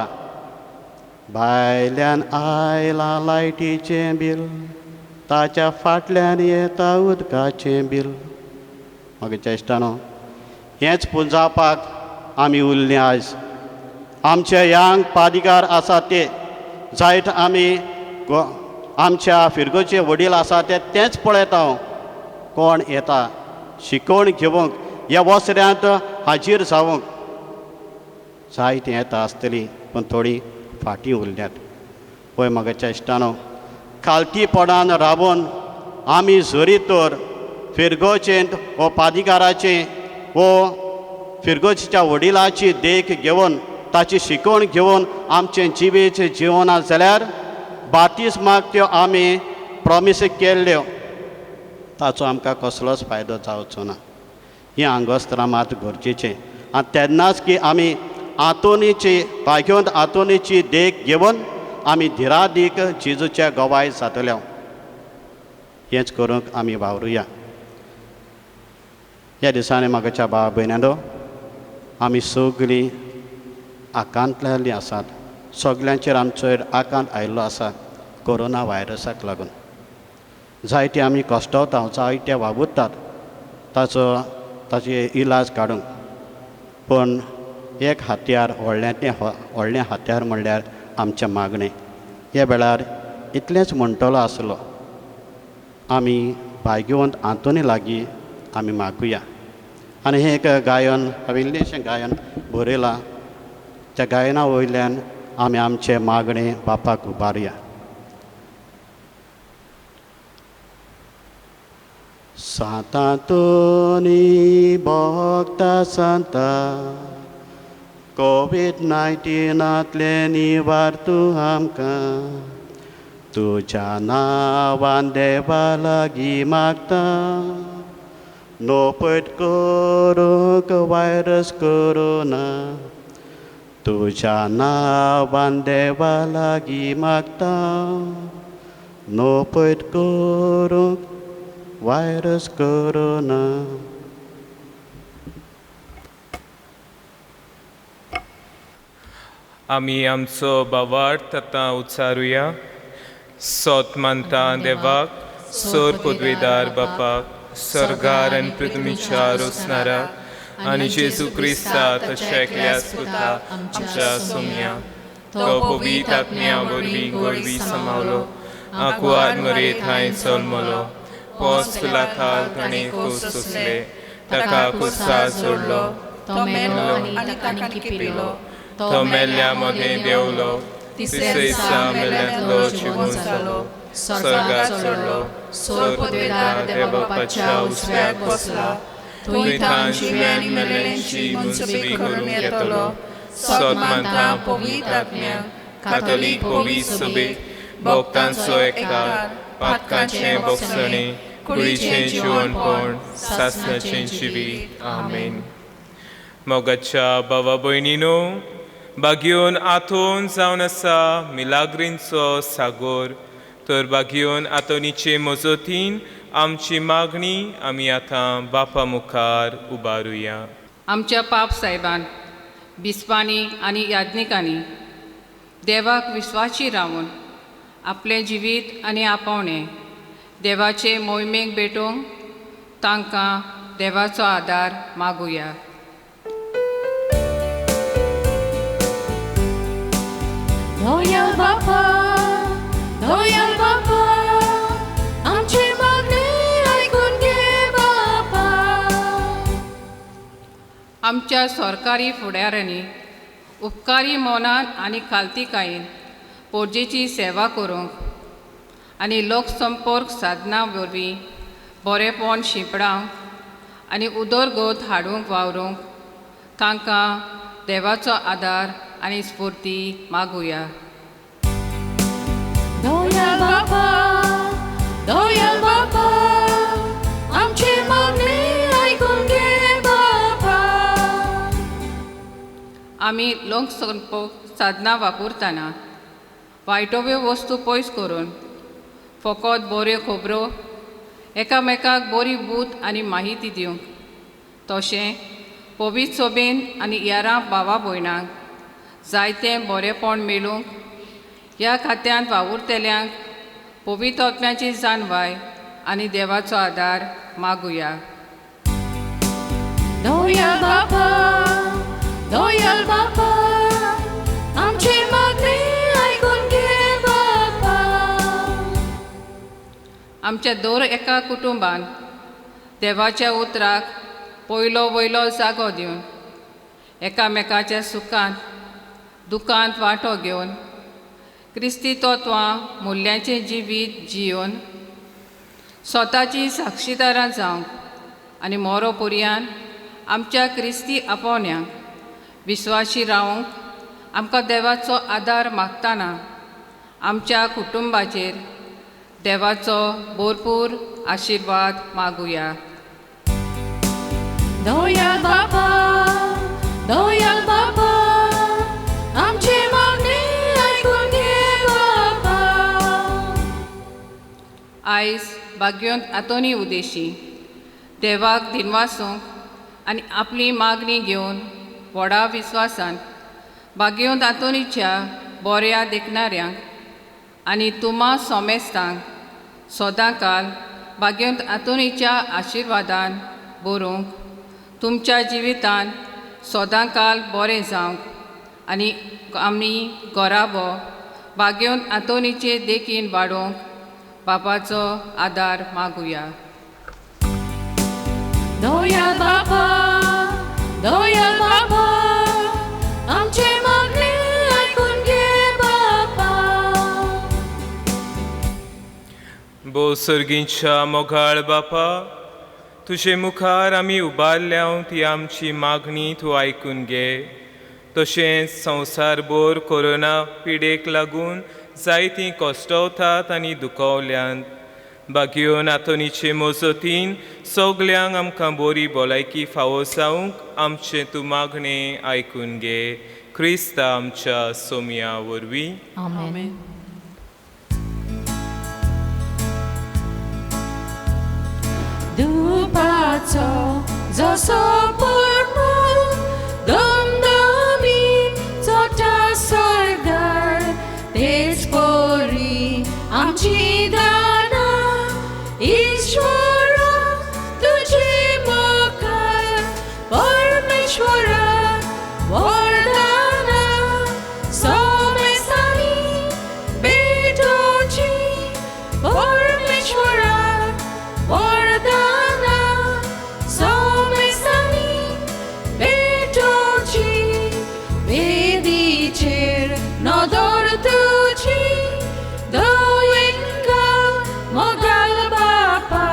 भायल्यान आयलां लायटीचें बील, ताच्या फाटल्यान येता उदकाचें बील. म्हाका इश्टानो, हेंच पुंजावपाक आमी उरलीं आयज. आमचे यंग पादिकार आसा ते जायत आमी आमच्या फिरगोचे वडील आसा तेंच पळयता. कोण येता शिकोवन घेवंक, ह्या वसऱ्यांत हाजीर जावंक. जायतीं येता आसतलीं, पूण थोडीं फाटीं उरल्यात. पळय म्हाका इश्टानो, खालतीपणान राबून आमी जरी तर फिरगोचें वो पादिकाराचें वो फिरगोचेच्या वडिलाची देख घेवन ताची शिकवण घेवन आमचें जिवेचें जिवना जाल्यार बातिस्माक त्यो आमी प्रॉमिसी केल्ल्यो ताचो आमकां कसलोच फायदो जावचो ना. ही आंगोस्त्रां मात गरजेचें. आनी तेन्नाच की आमी आंतोनीची भाग्योंत आंतोनीची देख घेवन आमी धिरादीक जेजूच्या गोवाय जातल्यो. हेंच करूंक आमी वावरुया. ह्या दिसांनी म्हाकाच्या भावा भयणांनो, आमी सगळीं आकांतलेलीं आसात. सगल्यांचेर आमचेर आकांत आयिल्लो आसा कोरोना व्हायरसाक लागून. जायते आमी कश्टावता, जायते वावुरतात ताचे इलाज काडूंक. पूण एक हात्यार व्हडलें हात्यार म्हणल्यार आमचें मागणें. ह्या वेळार इतलेंच म्हणटलो आसलो, आमी भाग्यवंत आंतोनी लागीं आमी मागुया. आनी हें एक गायन हांवें इल्लेंशें गायन बरयलां. त्या गायना वयल्यान आमी आमचें मागणें बापाक उबारुया. सांतांतोनी भोगता सांता, कोविड-19तले निवार तूं आमकां. तुज्या नांवान देवा लागीं मागता, नोपट करूंक वायरस कोरोना. तुज्या नांवान देवा लागीं मागता, नोपट करूंक वायरस कोरोना. आमी आमचो भावार्थ आतां उच्चारुया. सोत मानता देवाक, सोर पदवेदार बापाक, स्वर्गार आनी पृथ्वीच्या रोसणाराक आनी जेजू क्रिस्ता ताच्या एकल्याच पुता आमच्या सोम्या. तो पवित्र आत्म्या वरवीं गोरवी समावलो, आकुवार मरेत हांवें चलमलो. पोस पिलाताल ताणें खूस सोंसले, ताका खुस्तार जोडलो. तो मेलो आनी ताका किपिलो. तो मेल्ल्या मदें देंवलो, तिसरे दिसा मेल्ल्यांतलो जिवून जालो. स्वर्गाक चडलो, सोर पदवेदार देवा बापाच्या उजव्याक बसला. थंय तां जिव्यांनी मेल्ल्यांची मुनसबी करून येतलो. सोत मानता पवित्र आत्म्याक, कातोलीक पवित्र सभेक, भोगतांचो एककार, पातकांचें भोगसणें, कुडीचें जिवणपण, सासणाचें जिवीत. आमेन. मोगाच्या भावा भयणीनो, बागयोन आतोन जावन आसा मिलाग्रींचो सागोर. तर बागयोन आतोनीचे मजतीन आमची मागणी आमी आतां बापा मुखार उबारुया. आमच्या पाप सायबान, बिस्पांनी आनी याज्ञिकांनी देवाक विस्वासी रावून आपलें जिवीत आनी आपोवणें देवाचे मोहिमेक भेटोवंक तांकां देवाचो आदार मागुया. दयाल बापा, दयाल बापा, आमची मागणी आयकून घे बापा. आमच्या सरकारी फुडाऱ्यांनी उपकारी मनान आनी खालतीकायेन पोरजेची सेवा करूंक आनी लोकसंपर्क साधनां वरवीं बरेपण शिंपडावंक आनी उदरगत हाडूंक वावरूंक तांकां देवाचो आदार आनी स्फूर्ती मागुया. दयाल बापा, दयाल बापा, आमची मागणी आयकून घे बापा. आमी लोकसंपर्क साधनां वापरतना वायटव्यो वस्तू पयस करून फकत बऱ्यो खबरो एकामेकाक बरी बूत आनी माहिती दिवंक, तशें पवित्र सभेन आनी यारां भावा भयणांक जायतें बरेपण मेळूंक ह्या खात्यांत वावुरतेल्यांक पवित्र आत्म्याची जाणवाय आनी देवाचो आदार मागुया. दयाल बापा, दयाल बापा, आमची मागणी आयकून घे बापा. आमच्या दर एका कुटुंबान देवाच्या उतराक पयलो वयलो जागो दिवन एकामेकाच्या सुखांत दुखांत वांटो घेवन क्रिस्ती तत्वां मुल्यांचें जिवीत जियोवन स्वताची साक्षीदारां जावंक आनी मोरो पर्यान आमच्या क्रिस्ती आपोवण्यांक विस्वासी रावंक आमकां देवाचो आदार मागतना आमच्या कुटुंबाचेर देवाचो भरपूर आशिर्वाद मागुया. दयाल बाबा, आमचे मागणे ऐकून घे बाबा. आयज भाग्योंत आतोनी उदेशी देवाक दिनवासूंक आनी आपली मागणी घेवन व्हडा विस्वासान भाग्योंत आतोनीच्या बऱ्या देखणाऱ्यांक आनी तुमा सोमेस्तांक सदांकाल भाग्योंत आतोनीच्या आशिर्वादान बरोवंक तुमच्या जिवितान सदांकाल बरें जावंक आनी आमी घोराबो भाग्योंत आतोनीचे देखीन वाडोवंक बापाचो आदार मागुया. दयाल बाबा, आमचे मागणे ऐकून घे बाबा. बो सर्गींच्या मोगाळ बापा, तुजे मुखार आमी उबारल्या ती आमची मागणी तूं आयकून घे. तशेंच संवसारभर कोरोना पिडेक लागून जायतीं कश्टावतात आनी दुखवल्यांत. भाग्योन आतोनीचे मजतीन सगल्यांक आमकां बरी भलायकी फावो जावंक आमचें तूं मागणें आयकून घे. क्रिस्ता आमच्या सोमया वरवीं. आमेन. दुपारचो जसो परमळ दमदमीत चोटा सरदार तेच परी आमची दाना ईश्वरा तुझे मुखार परमेश्वरा वरदाना सोमेसानी भेटोची परमेश्वरा वरदाना सोमेसानी भेटोची वेदीचेर नदर तुझी दयेंका मोगाल बापा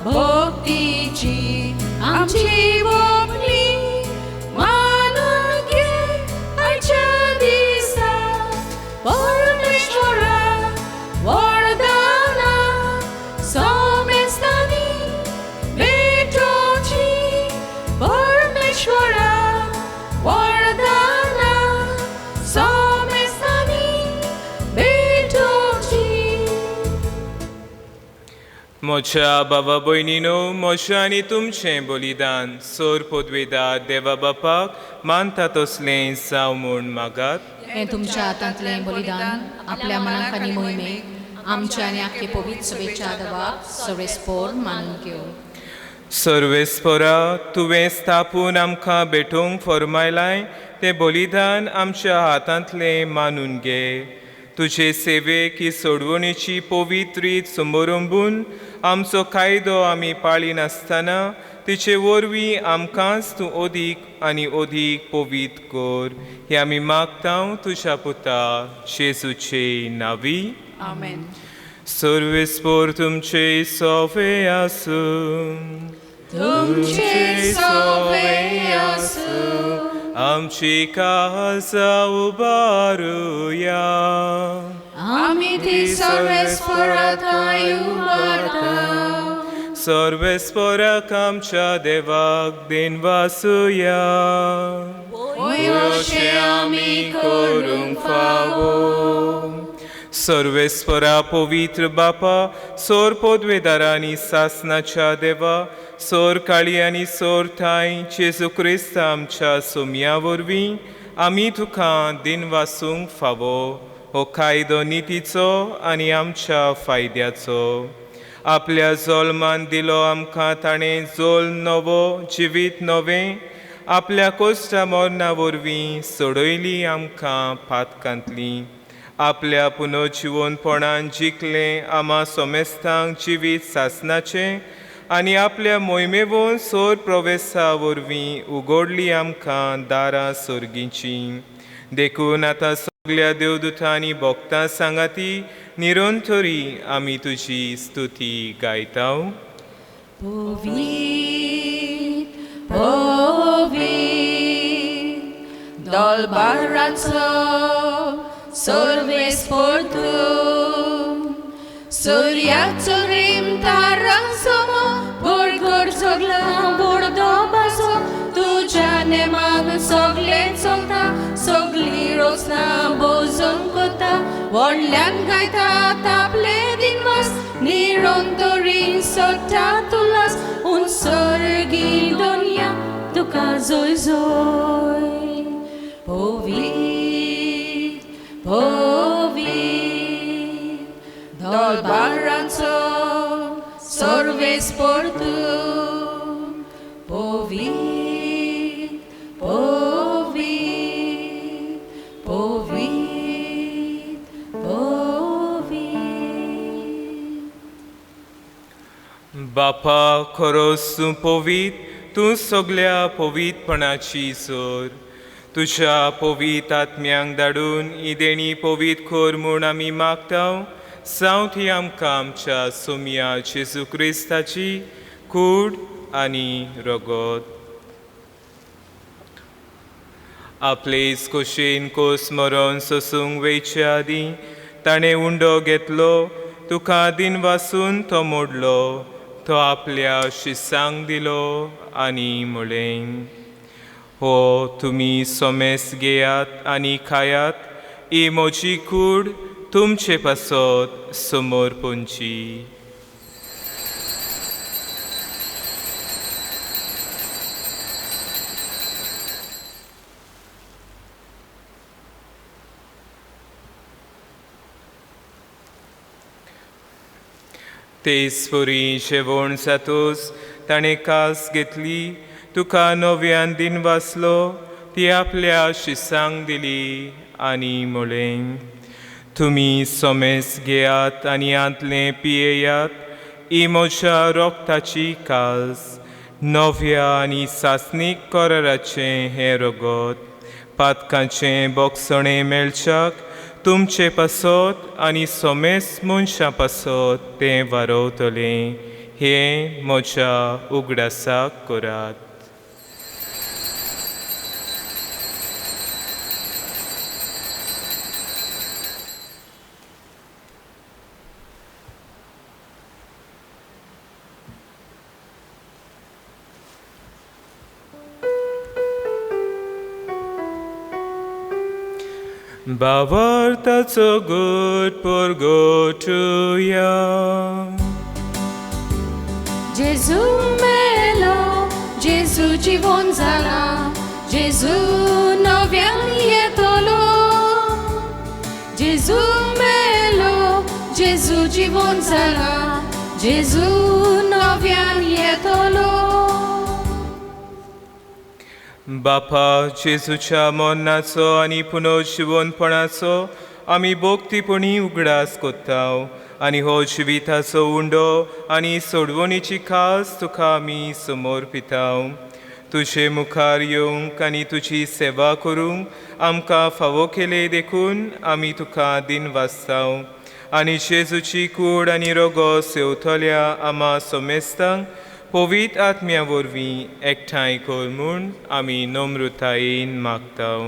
भक्तीची आमची भोगली मानून घे आयच्या दिसा परमेश्वरा वरदाना सोमेस्तानी भेटोची परमेश्वरा वरदाना सोमेस्तानी भेटोची. म्हज्या बाबा भयणीनो, म्हजें आनी तुमचें बलिदान सोर पदवेदार देवा बापाक मानता तसलें जावं म्हूण मागात. हें तुमच्या हातांतलें बलिदान आपल्या मनाक आनी मोहिमेक आमच्या आनी आख्खे पवित्र सभेच्या आदवाक सर्वेस्पोर मानून घेवं. सर्वेस्परा, तुवें स्थापून आमकां भेटोवंक फरमायलाय तें बलिदान आमच्या हातांतलें मानून घे. तुजे सेवेक ही सोडवणेची पवित्र रीत समोरंबून आमचो कायदो आमी पाळिनासतना तिचे वरवीं आमकांच तूं अदीक आनी अदीक पवित्र कर. हें आमी मागतां तुज्या पुता जेजूचे नांवी. आमेन. सर्वेस्पोर तुमचे सोवे आसूं. तुमचे सोवे आसूं. आमची काळजां उबारुया. आमी ती सर्वेस्परांत उबारता. सर्वेस्पराक आमच्या देवाक दिनवासुया. अशें आमी करूंक फावो. सर्वेस्परा पवित्र बापा, सोर पदवेदारांनी सासनाच्या देवा, सोर काळी आनी सोर थाय जेजू क्रिस्त आमच्या सोमया वरवीं आमी तुका दिन वासूंक फावो. हो कायदो नितीचो आनी आमच्या फायद्याचो. आपल्या जल्मान दिलो आमकां ताणें जोल नवो जिवीत नवें आपल्या कोश्टा मरणा वरवीं सोडयली आमकां पातकांतली. आपल्या पुनर्जिवनपणान जिखलें आमा सोमेस्तांक जिवीत सासनाचें आनी आपल्या मोहिमेवून सोर प्रवेशा वरवीं उगडली आमकां दारां सोर्गींचीं. देखून आतां सगल्या देवदूतांनी भोगतां सांगाती निरंतरी आमी तुजी स्तुती गायता. Povit, povit, dolbaraco, sorves portu, Suryaचो रेम तारांक समो गोड सगळा बोडदो बासो तुज्या नेमान सगळे चलता सगळी रोसना बोजून कोता व्हडल्यान गायता तापले दिनवास निरंतरी सोडटा तुलास उंसर्गी दुनिया तुका जोय जोय पोवीत Dolbaranzo, sorves por tu povit, povit, povit, povit. बापा खरोच तूं पवित तूं सगळ्या पवितपणाची सोर तुज्या पवित आत्म्यांक धाडून ही देणी पवित खोर म्हूण आमी मागताव सावथी आमकां आमच्या सोम्या जेजू क्रिस्ताची कूड आनी रगत आपलेच खोशेन कोस मरण सोसूंक वयचे आदीं ताणें उंडो घेतलो तुका दिन वासून तो मोडलो तो आपल्या शिसांक दिलो आनी म्हळें हो तुमी सोमेस घेयात आनी खायात ही म्हजी कूड तुमचे पासत समोर पोंची तेसपुरी जेवण जातूस ताणें कास घेतली तुका नव्यान दिन वाचलो ती आपल्या शिसांक दिली आनी म्हळें तुमी सोमेस घेयात आनी आंतलें पियेयात ही म्हज्या रोगताची कास नव्या आनी सासणीक कराराचें हें रगत पातकांचें बोगसणें मेळच्याक तुमचे पासत आनी सोमेस मनशां पासत तें वारवतलें हें म्हज्या उगडासाक करात Bavartaco good purgotuja. Jezu melo, Jezu जीवन जाला, Jezu नव्यान येतलो. Jezu melo, Jezu जीवन जाला, Jezu नव्यान येतलो. बापा जेजूच्या मरणाचो आनी पुनर्जीवनपणाचो आमी भोक्तीपणी उगडास कोत्ताव आनी हो जिविताचो उंडो आनी सोडवणीची खास तुका आमी समोर पिताव तुजे मुखार येवंक आनी तुजी सेवा करूंक आमकां फावो केले देखून आमी तुका दिन वाचताव आनी जेजूची कूड आनी रोगो सेवतल्या आमा सोमेस्तांक पवित आत्म्या वरवीं एकठांय कर म्हूण आमी नम्रतायेन मागताव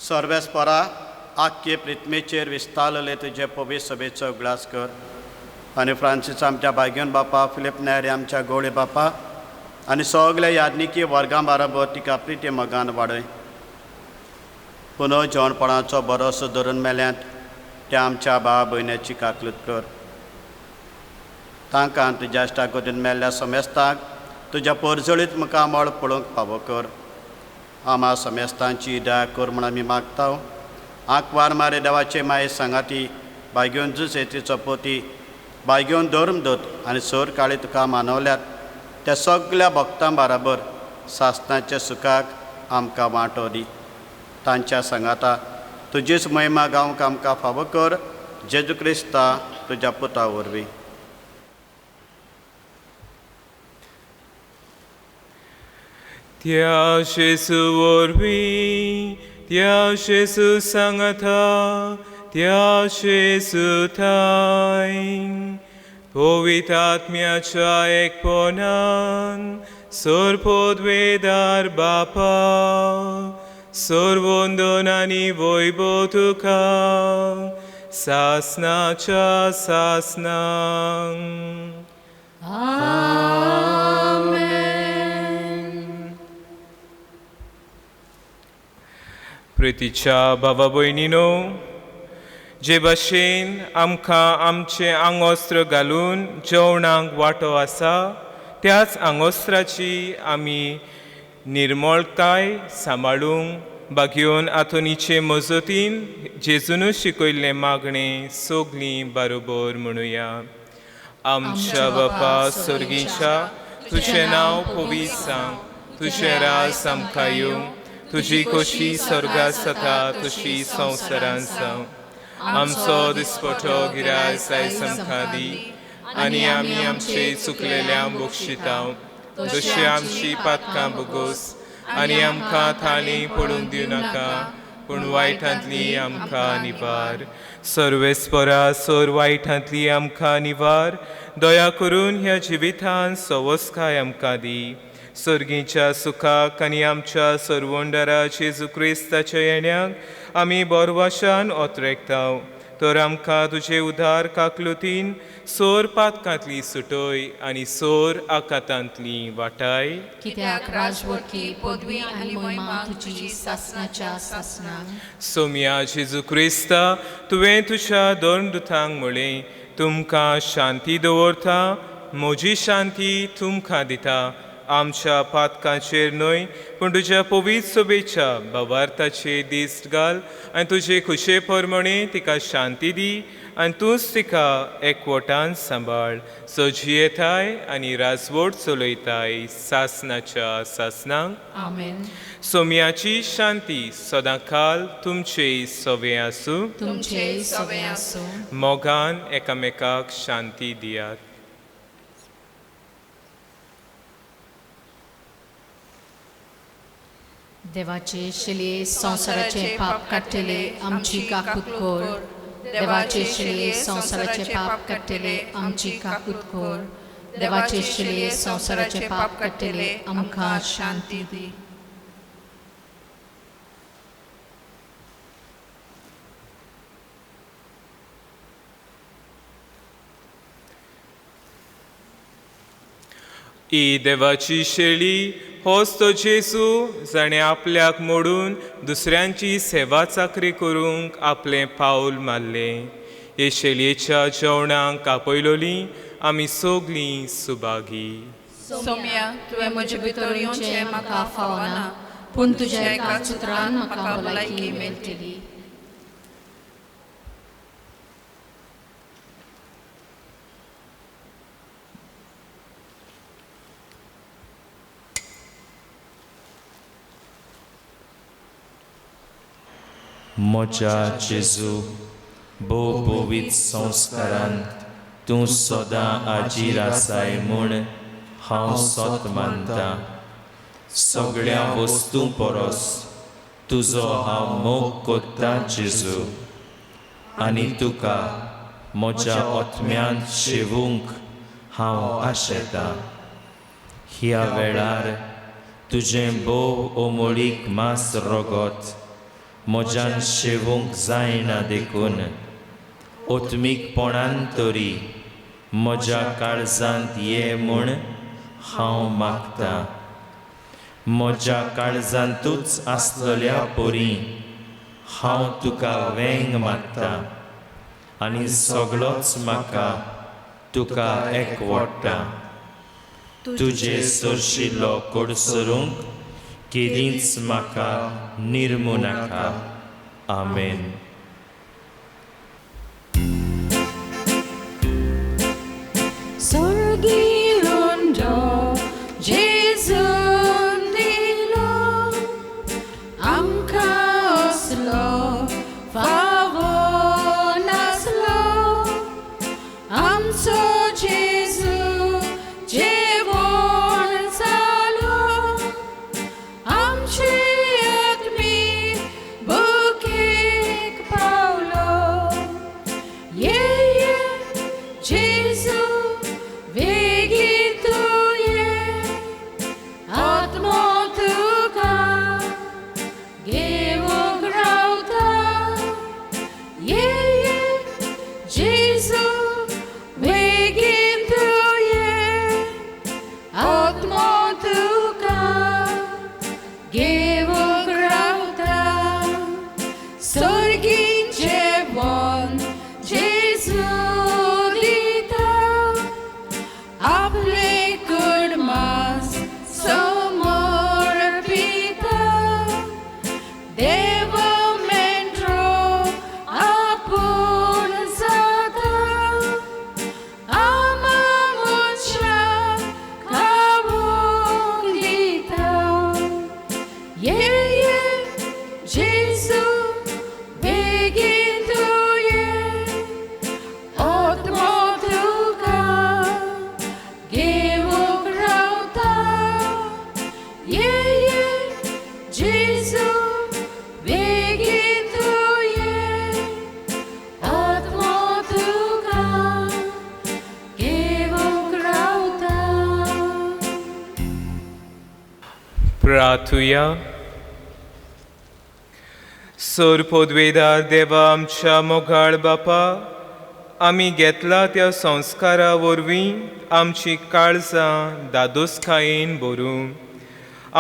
सर्वेस्परा आख्खे पृथ्वीचेर विस्तारले तुजे पवित सभेचो उगडास कर आनी फ्रांसीस आमच्या भाग्योन बापा फिलिप नेरी आमच्या गोळे बापा आनी सगल्या याज्ञिकी वर्गां बाराबर तिका प्रिती मोगान वाडय पुनः जेवणपणाचो भरोसो धरून मेल्यांत त्या आमच्या भाव भयण्याची काकलूत कर तांकां तुज्या इश्टागतीन मेल्ल्या समेस्तांक तुज्या परजळीत मुखामळ पळोवंक फावो कर आमा समेस्तांची दया कर म्हूण आमी मागताव आंकवार मारे देवाचे माये सांगाती भाग्योन झूज येतीचो पोती भाग्योन धर्म दोत आनी सर काळी तुका मानवल्यात त्या सगल्या भक्तां बराबर सासणाच्या सुखाक आमकां वांटो दी तांच्या सांगाता तुजीच महिमा गावंक आमकां फावो कर जेजू क्रिस्ता तुज्या पुता वरवीं त्या जेजू वरवीं त्या जेजू सांगाता त्या जेजू थायन पवित्र आत्म्याच्या एकपणान सरपोदवेदार बापा सर्वोंदन आनी वैभव तुका सासनाच्या सासनां. प्रितीच्या भावा भयणीनो, जे भाशेन आमकां आमचे आंगोस्त्र घालून जेवणाक वांटो आसा, त्याच आंगोस्त्राची आमी निर्मळताय सांबाळूंक बागेवन आतोनीचे मजतीन जेजून शिकयल्लें मागणें सगलीं बरोबर म्हणुया. आमच्या बापा सर्गीच्या, तुजें नांव पवित्र सांग, तुजें राज आमकां येवं, तुजी कशी स्वर्गांत जाता तशी संवसारांत जावं. आमचो दिसपटो गिराय आयज आमकां दी, आनी आमी आमचे चुकलेल्यांक बक्षितांव, जशी आमची पातकां बगोस, आनी आमकां थाळी पडूंक दिवं नाका, पूण वायटांतली आमकां निवार. सर्वेस्परा सर वायटांतली आमकां निवार, दया करून ह्या जिवितांत सवस्काय आमकां दी. सर्गीच्या सुखाक आनी आमच्या सर्वोंडारा जेजू क्रिस्ताच्या येण्याक आमी बोरवाशान ओतरेकताव. तर आमकां तुजे उदार काकलुतीन सोर पातकांतली सुटय आनी सोर आकातांतली वाटाय. कित्याक राजवटी पदवी आनी महिमा तुजी सासनाच्या सासनां. सोम्या जेजू क्रिस्ता, तुवें तुज्या दोन दुतांक म्हळें, तुमकां शांती दवरता, म्हजी शांती तुमकां दिता. आमच्या पातकांचेर न्हय, पूण तुज्या पवित्र सोबेच्या भावार्थाचेर दिश्ट घाल, आनी तुजे खुशे प्रमाणे तिका शांती दी, आनी तूंच तिका एकवटान सांबाळ. सो जियेताय आनी राजवट चलयताय सासनाच्या सासनांक. आमेन. सोम्याची शांती सदांकाल तुमचे सवे आसूं. तुमचे सवे आसूं. मोगान एकामेकाक शांती दियात. देवाचे शिले संसाराचे पाप काडटले आमची काकूत कोर. देवाचे शिले संसाराचे पाप काडटले आमची काकूत कोर. देवाचे शिले संसाराचे पाप काडटले आमकां शांती दी. ही देवाची शेळी होच तो जेजू जाणें आपल्याक मोडून दुसऱ्यांची सेवा चाकरी करूंक आपलें पावल मारलें. हे शेळयेच्या जेवणाक आपयलोलीं आमी सगलीं सुभागी. सोम्या, तुवें म्हजे भितर येवचें म्हाका फावना, पूण तुज्या एका उतरान म्हाका भलायकी मेळटली. म्हज्या जेजू, भोव पवित्र संस्कारांत तूं सदां आजीर आसाय म्हूण हांव सोत मानतां. सगळ्या वस्तूं परस तुजो हांव मोग कोत्तां जेजू, आनी तुका म्हज्या ओतम्यांत शेवूंक हांव आशेतां. ह्या वेळार तुजें भोव ओमळीक मास रोगोत म्हज्यान शेवूंक जायना देखून ओतमीकपणान तरी म्हज्या काळजांत ये म्हूण हांव मागतां. म्हज्या काळजांतूच आसलेल्या पोरी हांव तुका वेंग मागतां, आनी सगळोच म्हाका तुका एकवडटा. तुजे सरशिल्लो कोडसरूंक केदींच म्हाका निर्मू नाका. आमेन. Sorgilundo Jezun dilo Amka oslo Favon aslo Amso Jezu Jevon salo Amchi atmi Bukik Paulo Yeah, yeah, Jesu Veg प्रार्थुया. सोरपोद्वेदार देवा आमच्या मोगाळ बापा, आमी घेतला त्या संस्कारा वरवीं आमची काळजां दादोसकायेन भरूं.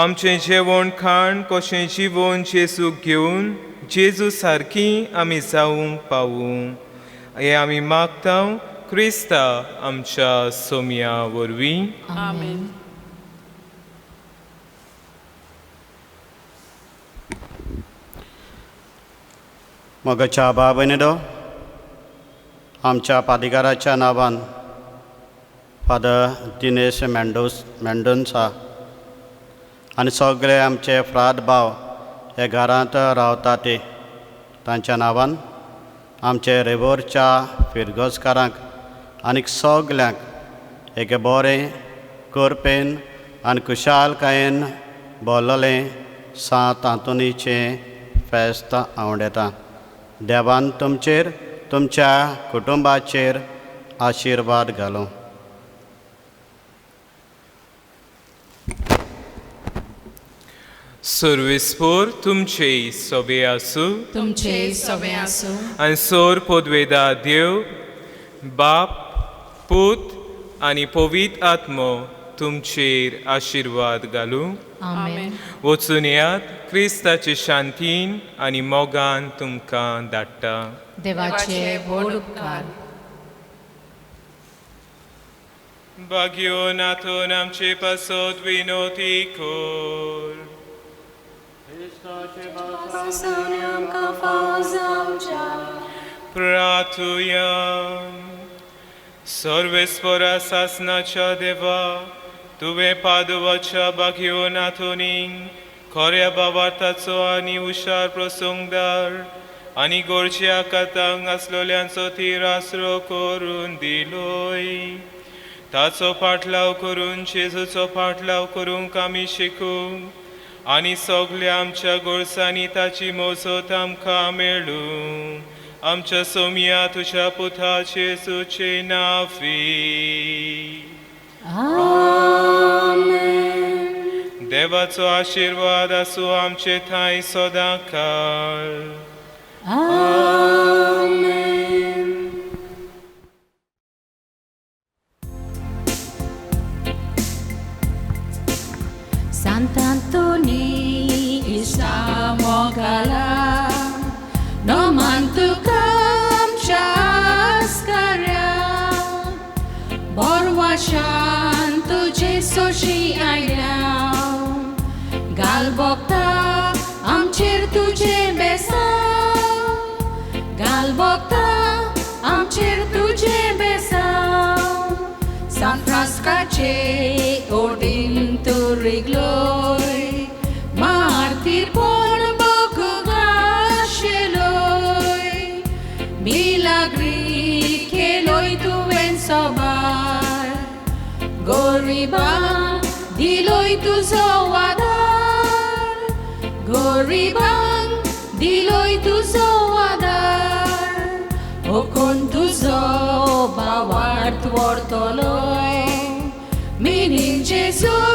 आमचें जेवण खाण कशें जिवन जेजूक घेवन जेजू सारकी आमी जावंक पावूं. हें आमी मागता क्रिस्ता आमच्या सोम्या वरवीं. आमेन. मोगाच्या भाव भयणीनो, आमच्या पादिगाराच्या नांवान फादर दिनेश मेंडोन्सा आनी सगळे आमचे फ्रात भाव हे घरांत रावता ते तांच्या नांवान आमचे रेवोरच्या फिरगोजकारांक आनीक सगल्यांक एक बरें करपेन आनी खुशालकायेन भरलेलें सांत आंतोनीचें फेस्त आवडटा. देवान तुमचेर तुमच्या कुटुंबाचेर आशिर्वाद घालूं. सर्वेस्पोर तुमचे सोबे आसूं. तुमचे सगळे आसूं. आनी सोर पोद्वेदा देव बाप पूत आनी पवित्र आत्मो तुमचेर आशिर्वाद घालूं. आमेन. वचून यात क्रिस्ताचे शांतीन आनी मोगान तुमकां धाडटा. देवाचे व्हड उपकार. भाग्योन हातून आमचे पासत विनोती कोर. प्रार्थुया. सर्वेस्परा सासनाच्या देवा, तुवें पादुवाच्या भाग्योन हातून खऱ्या भावार्थाचो आनी हुशार प्रसंगदार आनी गोडच्या कातांक आसलोल्यांचो तीर आसरो करून दिलोय. ताचो फाटलाव करून जेजूचो फाटलाव करूंक आमी शिकूंक आनी सगल्या आमच्या गोडसांनी ताची मोजत आमकां मेळूं. आमच्या सोम्या तुज्या पुता जेजूचे नांवी. देवाचो आशिर्वाद आसूं आमचे थंय सदांकाळ. Sant'Antoni istamo gala, no mantukam chaskaria, borwashan tuje soshi ayam, galbokta amchir tuje besa, galbokta amchir tuje besa, San Frascace odin turigloi, martir pon boku gasheloi, milagri keloi tu en sobar, goriban diloi tu zoadar, goriban diloi tu zoadar, o con tu zo bawart wortoloi, minin Jesus.